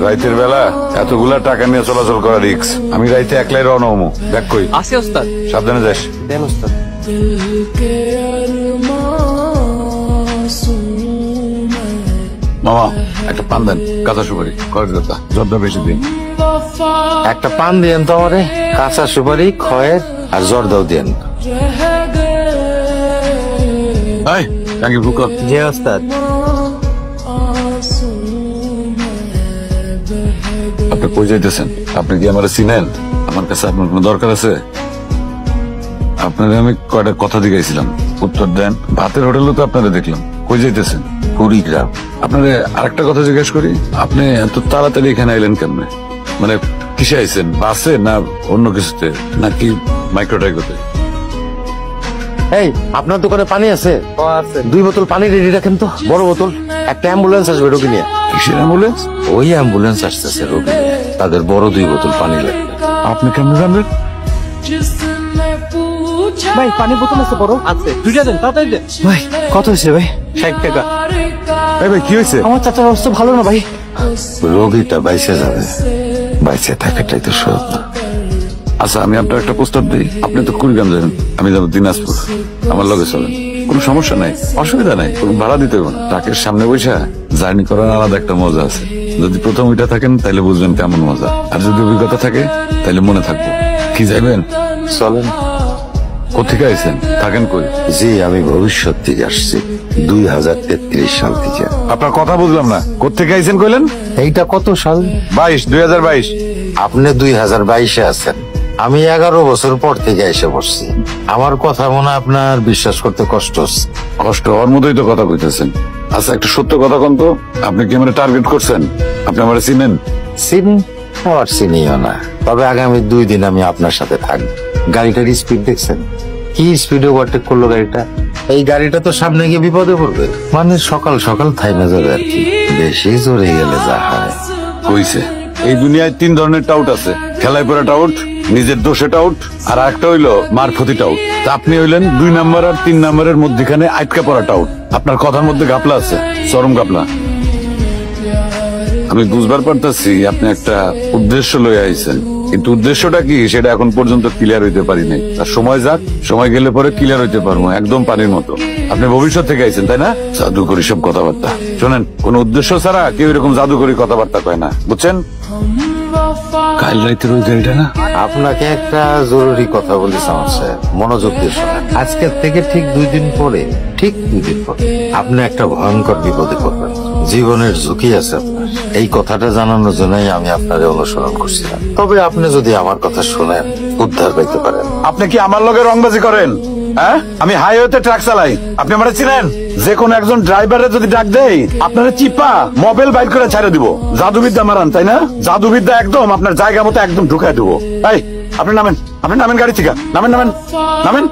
রাইতের বেলা এতগুলা টাকা নিয়ে চলাচল করা রিক্স। আমি রাইতে একলাই রওনা হমু। দেখ কই আসি ওস্তাদ। সাবধানে যাস। দেন ওস্তাদ। মামা একটা পান দেন, কাঁচা সুপারি, খরচ কথা জর্দা বেশি দিন। একটা পান দিয়েন তো আমারে, কাঁচা সুপারি, খয়ের আর জর্দাও দিয়েন। জি ওস্তাদ। আপনি কই যাইতেছেন? আপনি কি আমার চিনেন? আমার কাছে আপনার কোনো দরকার আছে? আপনাদের আমি কয়টা কথা জিজ্ঞাসিলাম, উত্তর দেন। ভাতের হোটেলে তো আপনারা দেখলাম। কই যাইতেছেন? কুড়িগ্রাম। আপনারে আরেকটা কথা জিজ্ঞেস করি, আপনি এত তাড়াতাড়ি এখানে আইলেন কেমনে? মানে কিসে আইছেন? বাসে না অন্য কিছুতে, নাকি মাইক্রোটাইগোতে? এই আপনার দোকানে পানি আছে? আছে। 2 বোতল পানি রেডি রাখেন তো, বড় বোতল। একটা অ্যাম্বুলেন্স আসবে রোগী নিয়ে। কিসের অ্যাম্বুলেন্স? ওই অ্যাম্বুলেন্স আসতেছে রোগী নিয়ে। তাদের বড় 2 বোতল পানি লাগবে। আপনি কেমন জানবেন? ভাই পানি বোতল আছে বড়? আছে। 2টা দেন, তাড়াতাড়ি দেন। ভাই কত হয়েছে ভাই? 60 টাকা। এই ভাই কি হয়েছে? আমার চাচার অবস্থা ভালো না ভাই। রোগীটা বাইসে যাবে, বাইসে থাকাটাই তো সব। আচ্ছা আমি আপনার একটা প্রস্তাব দিই। আপনি তো কুড়িগ্রাম যাবেন, আমি যাবো দিনাজপুর। আমার লগে চলেন, কোনো সমস্যা নাই, অসুবিধা নাই, কোনো ভাড়া দিতে হবে না। ট্রাকের সামনে বসে জার্নি করার আলাদা একটা মজা আছে। যদি প্রথম ওইটা থাকেন তাহলে বুঝবেন কেমন মজা, আর যদি অভিজ্ঞতা থাকে তাহলে মনে থাকবো। কি যাইবেন? চলেন। কোথেকে আইছেন? থাকেন কই? জি আমি ভবিষ্যৎ থেকে আসছি, 2033 সাল থেকে। আপনার কথা বুঝলাম না, কোথেকে আইছেন কইলেন? এইটা কত সাল? 2022। আপনি 2022-এ আছেন, আমি 11 বছর পর থেকে এসে পড়ছি। আমার কথা মনে হয় আপনার বিশ্বাস করতে কষ্ট হচ্ছে। কষ্ট হওয়ার মতোই তো কথা কইতেছেন। আচ্ছা একটা সত্য কথা কোন তো, আপনি কি আমার টার্গেট করছেন? আপনি আমার চিনেন? চিনি আর চিনিও না, তবে আগামী 2 দিন আমি আপনার সাথে থাকবো। গাড়িটার স্পিড দেখছেন? কি স্পিডে ওভারটেক করলো গাড়িটা। এই গাড়িটা তো সামনে গিয়ে বিপদে পড়বে। মানে সকাল সকাল থাইমে যাবে আর কি, বেশি জোরে গেলে যা হয়। কইছে এই দুনিয়ায় 3 ধরনের টাউট আছে, খেলায় পড়া টাউট, নিজের দোষে টাউট, আর একটা হইলো মারফতি টাউট। তা আপনি হইলেন 2 নাম্বার আর 3 নাম্বারের মধ্যখানে আটকা পড়া টাউট। আপনার কথার মধ্যে গাপলা আছে, চরম গাপলা। আমি বুঝবার পারতাছি আপনি একটা উদ্দেশ্য লয়ে আইছেন, কিন্তু উদ্দেশ্যটা কি সেটা এখন পর্যন্ত ক্লিয়ার হইতে পারি নাই। আর সময় যাক, সময় গেলে পরে ক্লিয়ার হইতে পারবো, একদম পানির মতো। আপনি ভবিষ্যৎ থেকে আইছেন তাই না? জাদুকরি সব কথাবার্তা শোনেন, কোন উদ্দেশ্য ছাড়া কেউ এরকম জাদুকরি কথাবার্তা কয় না, বুঝছেন? কাল রাইতের ওই গাড়িটা না? আপনাকে একটা জরুরি কথা বলি সামাদ সাহেব, মনোযোগ দিয়ে শোনেন। আজকের থেকে ঠিক 2 দিন পরে, আপনি একটা ভয়ঙ্কর বিপদে পড়বেন। জীবনের ঝুঁকি আছে আপনার। এই কথাটা জানানোর জন্যই আমি আপনারে অনুসরণ করছিলাম। তবে আপনি যদি আমার কথা শুনেন, উদ্ধার পাইতে পারেন। আপনি কি আমার লগে রংবাজি করেন? হ্যাঁ, আমি হাইওয়েতে ট্রাক চালাই, আপনি আমার চিনেন? যে কোনো একজন ড্রাইভারে যদি ডাক দেই, আপনারা চিপা মোবাইল বাইর করে ছেড়ে দিব। জাদুবিদ্যা মারান তাই না? জাদুবিদ্যা একদম আপনার জায়গা মতো একদম ঢুকাই দেবো। এই আপনি নামেন, গাড়ি থেকে নামেন।